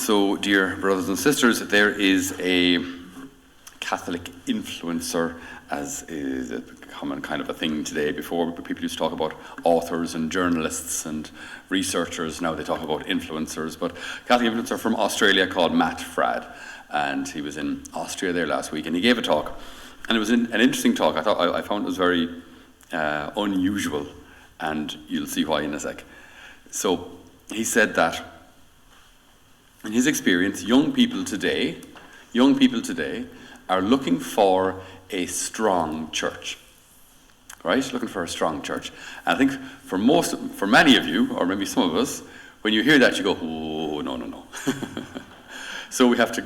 So, dear brothers and sisters, there is a Catholic influencer, as is a common kind of a thing today. Before, people used to talk about authors and journalists and researchers. Now they talk about influencers. But Catholic influencer from Australia called Matt Fradd, and he was in Austria there last week, and he gave a talk, and it was an interesting talk. I found it was very unusual, and you'll see why in a sec. So he said that in his experience, young people today are looking for a strong church, right? Looking for a strong church. And I think for many of you, or maybe some of us, when you hear that, you go, oh, no. So we have to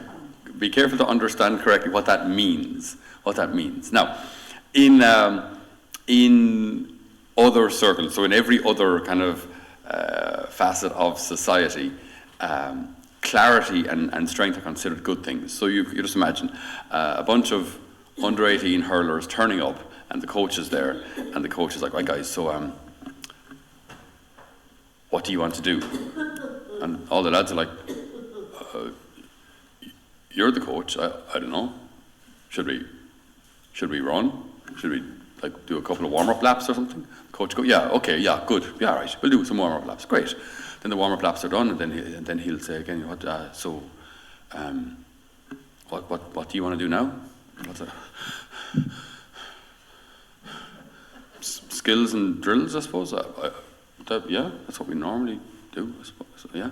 be careful to understand correctly what that means. Now, in other circles, so in every other kind of facet of society, clarity and strength are considered good things. So you just imagine a bunch of under 18 hurlers turning up, and the coach is there, and the coach is like, right guys, so what do you want to do? And all the lads are like, you're the coach, I don't know. Should we run? Should we do a couple of warm-up laps or something? The coach go, yeah, okay, yeah, good, yeah, right, we'll do some warm-up laps, great. Then the warm-up laps are done, and then he'll say again, what do you want to do now? Skills and drills, I suppose. Yeah, that's what we normally do, I suppose. Yeah,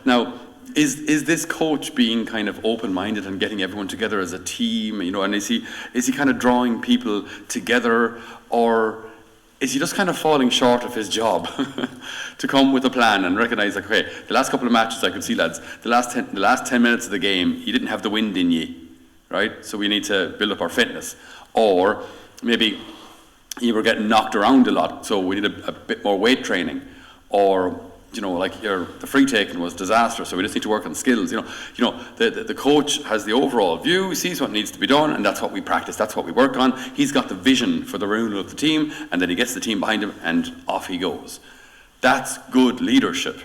now is this coach being kind of open-minded and getting everyone together as a team? And is he kind of drawing people together, or is he just kind of falling short of his job to come with a plan and recognize, like, okay, the last couple of matches I could see, lads, the last 10 minutes of the game, you didn't have the wind in you, right? So we need to build up our fitness. Or maybe you were getting knocked around a lot, so we need a bit more weight training. Or, the free taking was disastrous, so we just need to work on skills. The coach has the overall view, he sees what needs to be done, and that's what we practice, that's what we work on. He's got the vision for the ruin of the team, and then he gets the team behind him, and off he goes. That's good leadership.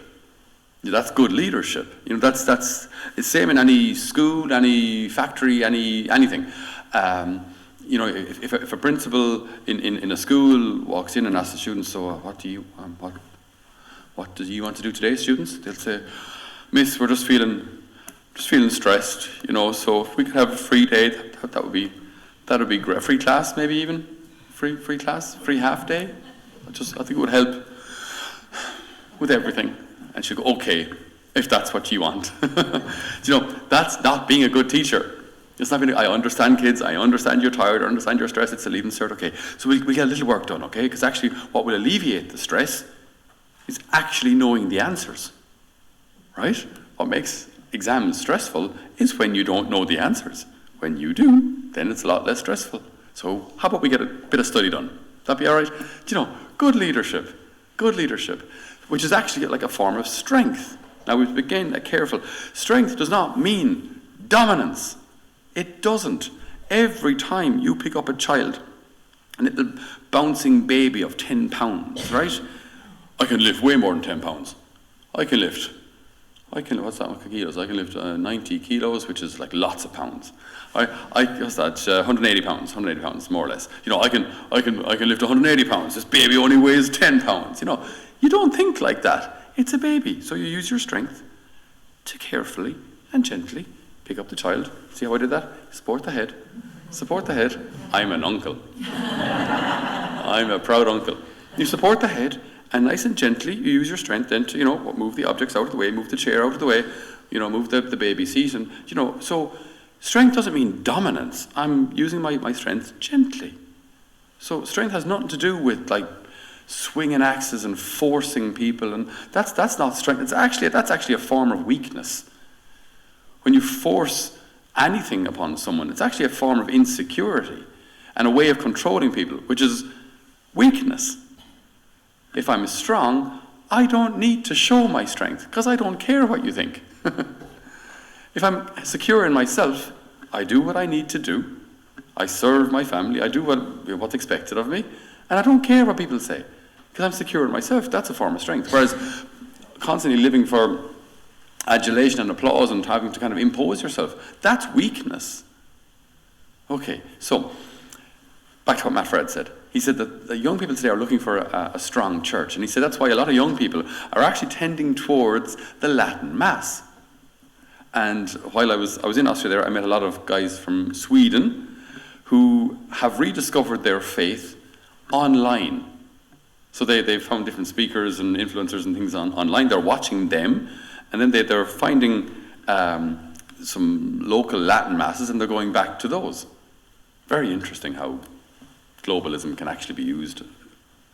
That's good leadership. That's the same in any school, any factory, anything. If a principal in a school walks in and asks the students, so what do you want to do today, students? They'll say, Miss, we're just feeling stressed, so if we could have a free day, that would be great. Free class, maybe even free class, free half day. I think it would help with everything. And she'll go, okay, if that's what you want. That's not being a good teacher. It's not being, I understand, kids, I understand you're tired, I understand you're stressed, it's a leaving cert, okay. So we'll get a little work done, okay? Because actually what will alleviate the stress is actually knowing the answers, right? What makes exams stressful is when you don't know the answers. When you do, then it's a lot less stressful. So how about we get a bit of study done? That'd be all right? Good leadership, which is actually like a form of strength. Now we've again careful. Strength does not mean dominance. It doesn't. Every time you pick up a child, a little bouncing baby of 10 pounds, right? I can lift way more than 10 pounds. What's that, kilos? I can lift 90 kilos, which is like lots of pounds. What's that, 180 pounds, more or less. I can lift 180 pounds. This baby only weighs 10 pounds. You don't think like that. It's a baby. So you use your strength to carefully and gently pick up the child. See how I did that? Support the head. I'm an uncle. I'm a proud uncle. You support the head, and nice and gently, you use your strength then to, move the objects out of the way, move the chair out of the way, move the baby seat. And, so strength doesn't mean dominance. I'm using my strength gently. So strength has nothing to do with, swinging axes and forcing people. And that's not strength. That's actually a form of weakness. When you force anything upon someone, it's actually a form of insecurity and a way of controlling people, which is weakness. If I'm strong, I don't need to show my strength because I don't care what you think. If I'm secure in myself, I do what I need to do. I serve my family. I do what's expected of me. And I don't care what people say because I'm secure in myself. That's a form of strength. Whereas constantly living for adulation and applause and having to kind of impose yourself. That's weakness. Okay, so back to what Matt Fred said. He said that the young people today are looking for a strong church. And he said that's why a lot of young people are actually tending towards the Latin Mass. And while I was in Austria there, I met a lot of guys from Sweden who have rediscovered their faith online. So they've found different speakers and influencers and things online. They're watching them, and then they're finding some local Latin masses, and they're going back to those. Very interesting how globalism can actually be used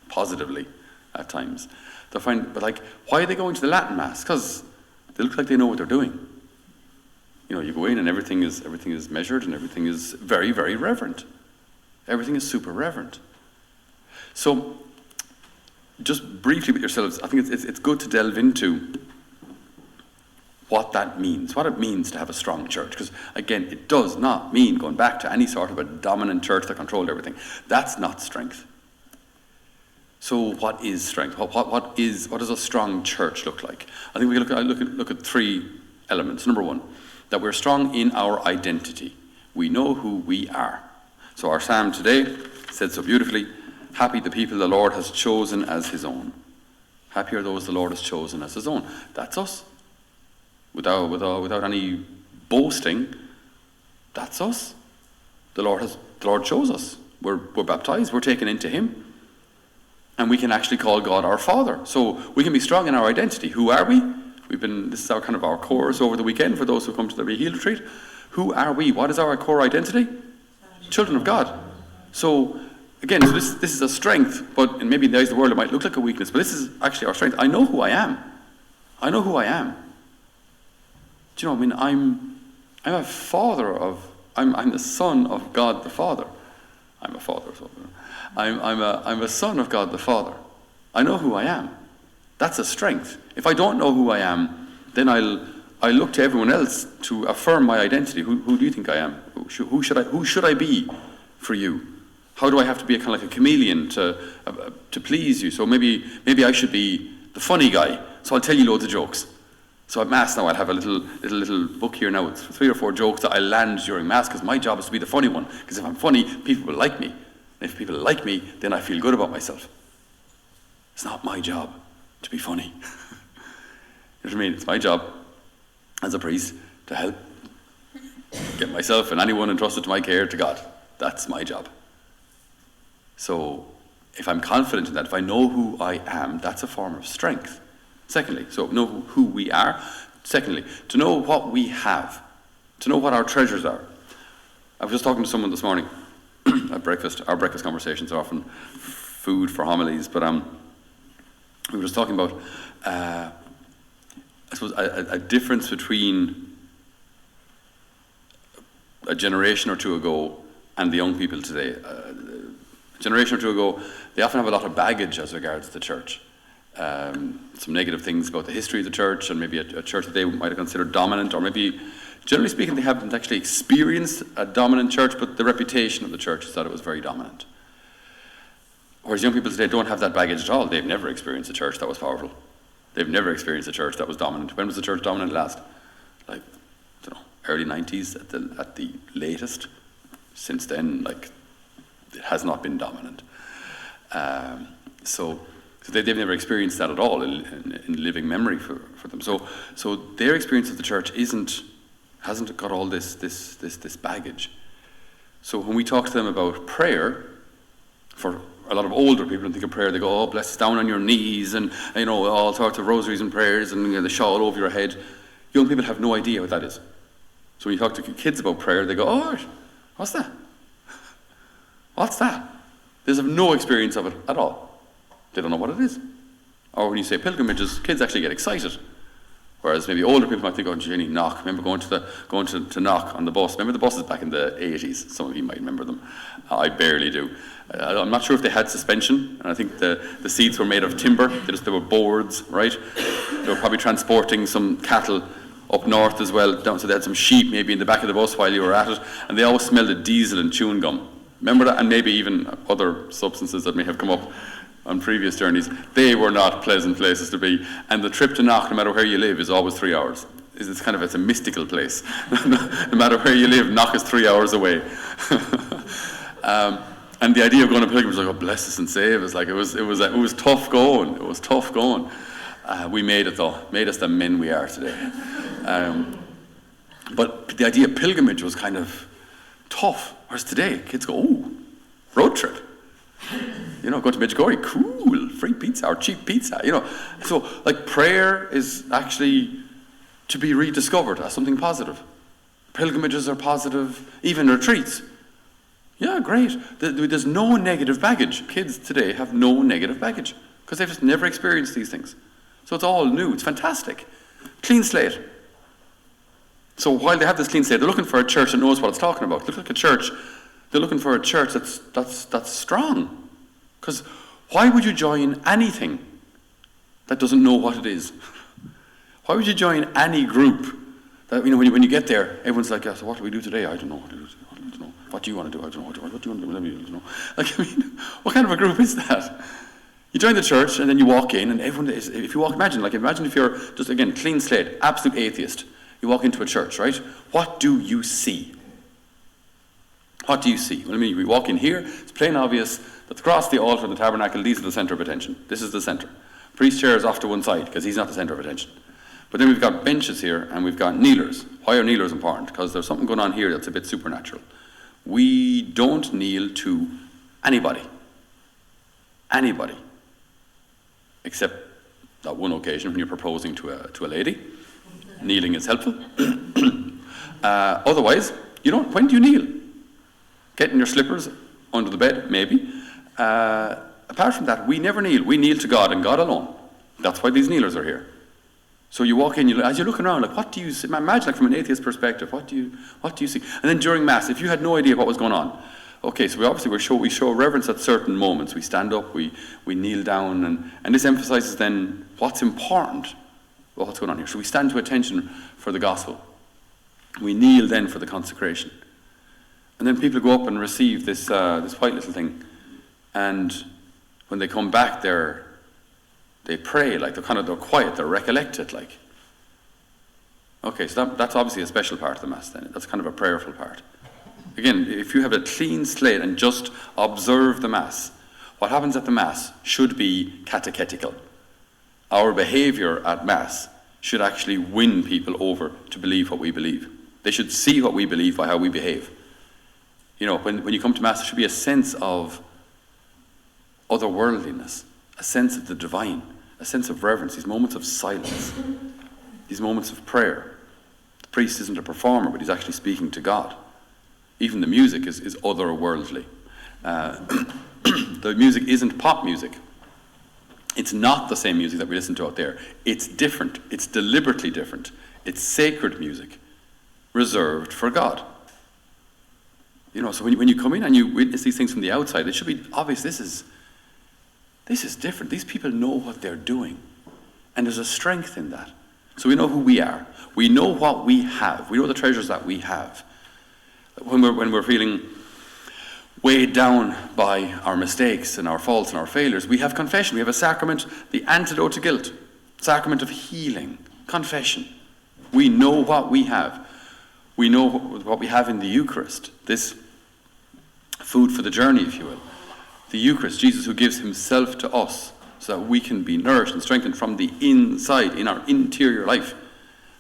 positively at times. But why are they going to the Latin Mass? Because they look like they know what they're doing. You know, you go in and everything is measured and everything is very, very reverent. Everything is super reverent. So, just briefly with yourselves, I think it's good to delve into what that means, what it means to have a strong church. Because, again, it does not mean going back to any sort of a dominant church that controlled everything. That's not strength. So what is strength? What does a strong church look like? I think we can look at three elements. Number one, that we're strong in our identity. We know who we are. So our psalm today said so beautifully, happy the people the Lord has chosen as his own. Happy are those the Lord has chosen as his own. That's us. Without any boasting, that's us. The Lord chose us. We're baptized, we're taken into him. And we can actually call God our Father. So we can be strong in our identity. Who are we? This is our kind of our course over the weekend for those who come to the Be Healed retreat. Who are we? What is our core identity? Children of God. So again, so this is a strength, but maybe in the eyes of the world it might look like a weakness, but this is actually our strength. I know who I am. I know who I am. Do you know what I mean? I'm the son of God the Father. I'm a father, so I'm a son of God the Father. I know who I am. That's a strength. If I don't know who I am, then I look to everyone else to affirm my identity. Who do you think I am? Who should I be for you? How do I have to be a kind of like a chameleon to please you? So maybe I should be the funny guy. So I'll tell you loads of jokes. So at Mass now I'll have a little book here now with 3 or 4 jokes that I land during Mass because my job is to be the funny one. Because if I'm funny, people will like me. And if people like me, then I feel good about myself. It's not my job to be funny. You know what I mean? It's my job as a priest to help get myself and anyone entrusted to my care to God. That's my job. So if I'm confident in that, if I know who I am, that's a form of strength. Secondly, so know who we are. Secondly, to know what we have, to know what our treasures are. I was just talking to someone this morning at breakfast. Our breakfast conversations are often food for homilies, but we were just talking about, I suppose, a difference between a generation or two ago and the young people today. A generation or two ago, they often have a lot of baggage as regards the church. Some negative things about the history of the church, and maybe a church that they might have considered dominant, or maybe, generally speaking, they haven't actually experienced a dominant church, but the reputation of the church is that it was very dominant. Whereas young people today don't have that baggage at all. They've never experienced a church that was powerful. They've never experienced a church that was dominant. When was the church dominant last? Like, I don't know, early 90s at the latest. Since then, it has not been dominant. So they've never experienced that at all in living memory for them. So their experience of the church hasn't got all this baggage. So when we talk to them about prayer, for a lot of older people and think of prayer, they go, oh, bless, down on your knees, and all sorts of rosaries and prayers, and the shawl over your head. Young people have no idea what that is. So when you talk to kids about prayer, they go, oh, what's that? What's that? They have no experience of it at all. They don't know what it is. Or when you say pilgrimages, kids actually get excited. Whereas maybe older people might think, oh, Jenny, Knock. Remember going to Knock on the bus. Remember the buses back in the 80s? Some of you might remember them. I barely do. I'm not sure if they had suspension, and I think the seats were made of timber. They were boards, right? They were probably transporting some cattle up north as well, so they had some sheep maybe in the back of the bus while you were at it, and they always smelled of diesel and chewing gum. Remember that? And maybe even other substances that may have come up on previous journeys. They were not pleasant places to be, and the trip to Knock, no matter where you live, is always 3 hours. is it's a mystical place. No matter where you live, Knock is 3 hours away. And the idea of going to pilgrimage, like, oh, bless us and save us, like it was tough going. It was tough going. We made it though, made us the men we are today. But the idea of pilgrimage was kind of tough. Whereas today, kids go, oh, road trip. Go to Medjugorje, cool, free pizza or cheap pizza. So like prayer is actually to be rediscovered as something positive. Pilgrimages are positive, even retreats. Yeah, great. There's no negative baggage. Kids today have no negative baggage because they've just never experienced these things. So it's all new. It's fantastic. Clean slate. So while they have this clean slate, they're looking for a church that knows what it's talking about. They look like a church. They're looking for a church that's strong. Because why would you join anything that doesn't know what it is? Why would you join any group that, when you get there, everyone's like, yeah, so what do we do today? I don't know what to do. I don't know. What do you want to do? I don't know. What do you want to do? Let me know. What kind of a group is that? You join the church and then you walk in and everyone is, imagine if you're just, again, clean slate, absolute atheist. You walk into a church, right? What do you see? What do you see? Well, we walk in here, it's plain obvious that the cross, the altar, and the tabernacle, these are the centre of attention. This is the centre. Priest chair is off to one side because he's not the centre of attention. But then we've got benches here and we've got kneelers. Why are kneelers important? Because there's something going on here that's a bit supernatural. We don't kneel to anybody. Anybody. Except that one occasion when you're proposing to a lady. Kneeling is helpful. Otherwise, when do you kneel? Getting your slippers under the bed, maybe. Apart from that, we never kneel. We kneel to God and God alone. That's why these kneelers are here. So you walk in, as you're looking around, like, what do you see? Imagine, like, from an atheist perspective, what do you see? And then during Mass, if you had no idea what was going on, okay, so we show reverence at certain moments. We stand up, we kneel down, and this emphasizes then what's important about what's going on here. So we stand to attention for the gospel. We kneel then for the consecration. And then people go up and receive this white little thing. And when they come back, they pray, like they're quiet, they're recollected, like. Okay, so that's obviously a special part of the Mass then. That's kind of a prayerful part. Again, if you have a clean slate and just observe the Mass, what happens at the Mass should be catechetical. Our behaviour at Mass should actually win people over to believe what we believe. They should see what we believe by how we behave. When you come to Mass, there should be a sense of otherworldliness, a sense of the divine, a sense of reverence, these moments of silence, these moments of prayer. The priest isn't a performer, but he's actually speaking to God. Even the music is otherworldly. The music isn't pop music. It's not the same music that we listen to out there. It's different. It's deliberately different. It's sacred music, reserved for God. So when you come in and you witness these things from the outside, it should be obvious this is different. These people know what they're doing. And there's a strength in that. So we know who we are. We know what we have. We know the treasures that we have. When we're feeling weighed down by our mistakes and our faults and our failures, we have confession. We have a sacrament, the antidote to guilt, sacrament of healing, confession. We know what we have. We know what we have in the Eucharist, this food for the journey, if you will. The Eucharist, Jesus who gives himself to us so that we can be nourished and strengthened from the inside, in our interior life,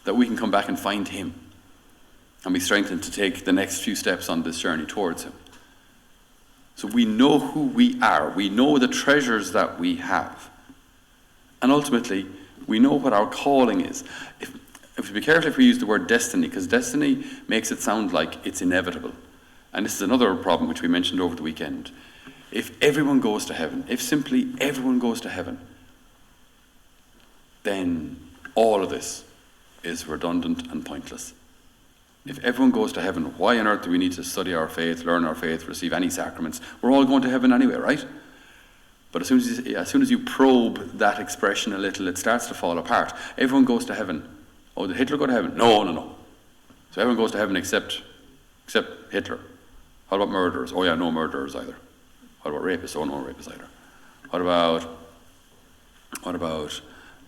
that we can come back and find him and be strengthened to take the next few steps on this journey towards him. So we know who we are. We know the treasures that we have. And ultimately, we know what our calling is. If we be careful if we use the word destiny, because destiny makes it sound like it's inevitable. And this is another problem which we mentioned over the weekend. If everyone goes to heaven, if simply everyone goes to heaven, then all of this is redundant and pointless. If everyone goes to heaven, why on earth do we need to study our faith, learn our faith, receive any sacraments? We're all going to heaven anyway, right? But as soon as you probe that expression a little, it starts to fall apart. Everyone goes to heaven. Oh, did Hitler go to heaven? No. So everyone goes to heaven except Hitler. What about murderers? Oh yeah, no murderers either. What about rapists? Oh, no rapists either. What about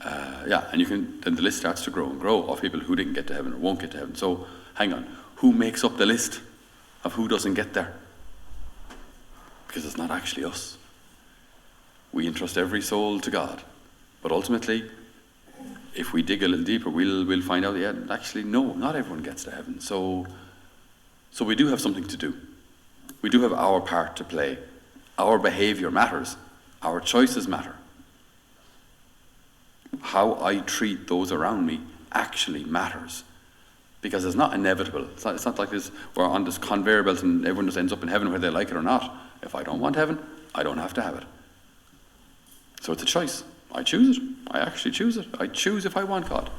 and then the list starts to grow and grow of people who didn't get to heaven or won't get to heaven. So hang on, who makes up the list of who doesn't get there? Because it's not actually us. We entrust every soul to God, but ultimately, if we dig a little deeper, we'll find out, actually, no, not everyone gets to heaven. So we do have something to do. We do have our part to play. Our behavior matters. Our choices matter. How I treat those around me actually matters. Because it's not inevitable. It's not like this, we're on this conveyor belt and everyone just ends up in heaven whether they like it or not. If I don't want heaven, I don't have to have it. So it's a choice. I choose it. I actually choose it. I choose if I want God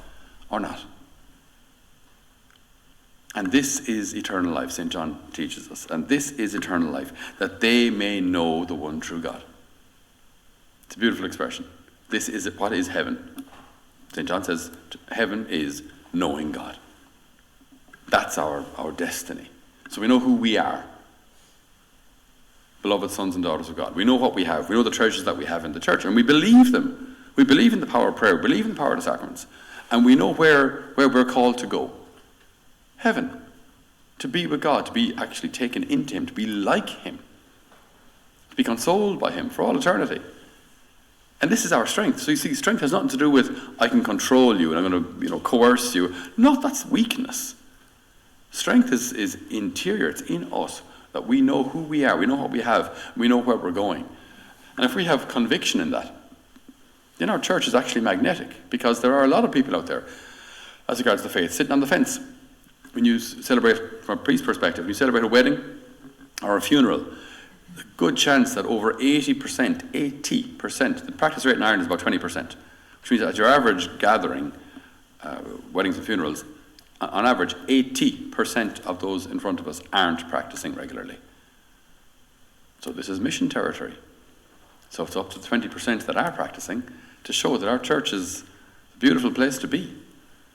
or not. And this is eternal life, St. John teaches us. And this is eternal life, that they may know the one true God. It's a beautiful expression. This is what is heaven. St. John says heaven is knowing God. That's our destiny. So we know who we are. Beloved sons and daughters of God. We know what we have. We know the treasures that we have in the church. And we believe them. We believe in the power of prayer. We believe in the power of the sacraments. And we know where we're called to go. Heaven. To be with God. To be actually taken into him. To be like him. To be consoled by him for all eternity. And this is our strength. So you see, strength has nothing to do with, I can control you and I'm going to coerce you. No, that's weakness. Strength is interior. It's in us. That we know who we are. We know what we have. We know where we're going. And if we have conviction in that, then our church is actually magnetic. Because there are a lot of people out there, as regards the faith, sitting on the fence. When you celebrate, from a priest's perspective, when you celebrate a wedding or a funeral, a good chance that over 80%, the practice rate in Ireland is about 20%, which means that at your average gathering, weddings and funerals, on average, 80% of those in front of us aren't practicing regularly. So this is mission territory. So it's up to 20% that are practicing to show that our church is a beautiful place to be,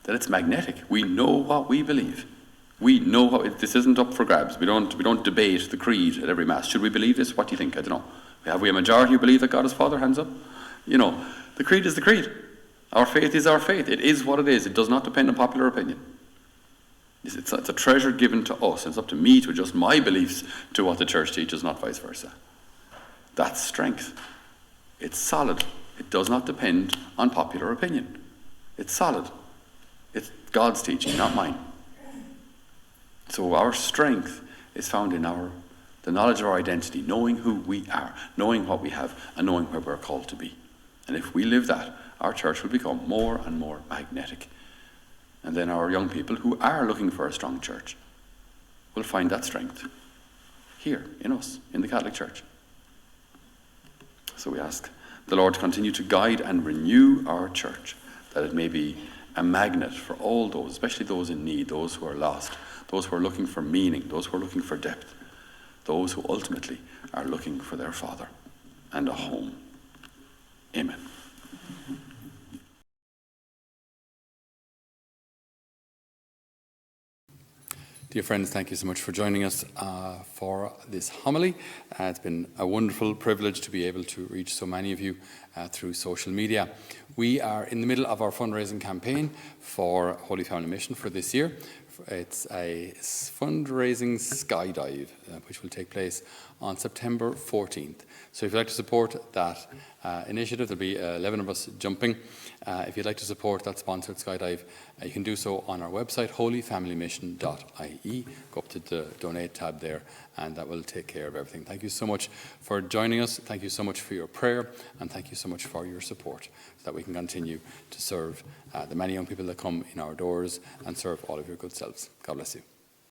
that it's magnetic. We know what we believe. We know how this isn't up for grabs. We don't debate the creed at every mass. Should we believe this? What do you think? I don't know. Have we a majority who believe that God is Father? Hands up. The creed is the creed. Our faith is our faith. It is what it is. It does not depend on popular opinion. It's a treasure given to us. It's up to me to adjust my beliefs to what the church teaches, not vice versa. That's strength. It's solid. It does not depend on popular opinion. It's solid. It's God's teaching, not mine. So our strength is found in the knowledge of our identity, knowing who we are, knowing what we have, and knowing where we're called to be. And if we live that, our church will become more and more magnetic. And then our young people who are looking for a strong church will find that strength here in us, in the Catholic Church. So we ask the Lord to continue to guide and renew our church, that it may be a magnet for all those, especially those in need, those who are lost, those who are looking for meaning, those who are looking for depth, those who ultimately are looking for their Father and a home. Amen. Dear friends, thank you so much for joining us for this homily. It's been a wonderful privilege to be able to reach so many of you through social media. We are in the middle of our fundraising campaign for Holy Family Mission for this year. It's a fundraising skydive, which will take place on September 14th. So if you'd like to support that initiative, there'll be 11 of us jumping. If you'd like to support that sponsored skydive, you can do so on our website, holyfamilymission.ie. Go up to the donate tab there, and that will take care of everything. Thank you so much for joining us. Thank you so much for your prayer, and thank you so much for your support, so that we can continue to serve the many young people that come in our doors and serve all of your good selves. God bless you.